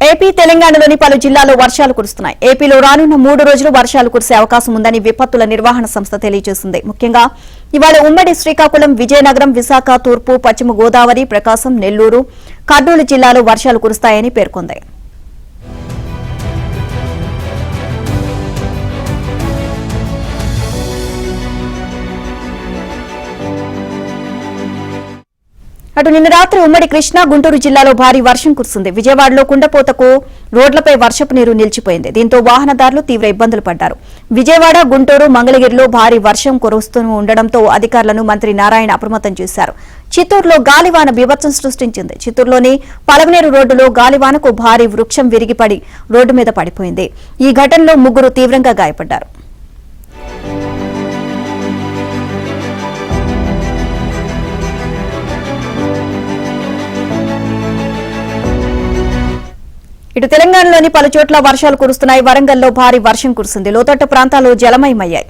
AP తెలంగాణలోని పలు జిల్లాల్లో వర్షాలు కురుస్తున్నాయి. ఏపీలో రానున్న 3 రోజులు వర్షాలు కురిసే అవకాశం ఉందని విపత్తుల నిర్వహణ సంస్థ తెలియజేసింది. ముఖ్యంగా ఇవాళ ఉమ్మడి శ్రీకాకుళం, విజయనగరం, విశాఖ, తూర్పు, పశ్చిమ గోదావరి, ప్రకాశం, నెల్లూరు, కర్నూలు జిల్లాలో వర్షాలు కురుస్తాయని పేర్కొంది. అటు నిన్న రాత్రి ఉమ్మడి కృష్ణా, గుంటూరు జిల్లాలో భారీ వర్షం కురిసింది. విజయవాడలో కుండపోతకు రోడ్లపై వర్షపు నీరు నిలిచిపోయింది. దీంతో వాహనదారులు తీవ్ర ఇబ్బందులు పడ్డారు. విజయవాడ, గుంటూరు, మంగళగిరిలో భారీ వర్షం కురుస్తూ ఉండడంతో అధికారులను మంత్రి నారాయణ అప్రమత్తం చేశారు. చిత్తూరులో గాలివాన బీభత్సం సృష్టించింది. చిత్తూరులోని పలమనేరు రోడ్డులో గాలివానకు భారీ వృక్షం విరిగిపడి రోడ్డు మీద పడిపోయింది. ఈ ఘటనలో 3 తీవ్రంగా గాయపడ్డారు. ఇటు తెలంగాణలోని పలు చోట్ల వర్షాలు కురుస్తున్నాయి. వరంగల్లో భారీ వర్షం కురిసింది. లోతట్టు ప్రాంతాలు జలమయమయ్యాయి.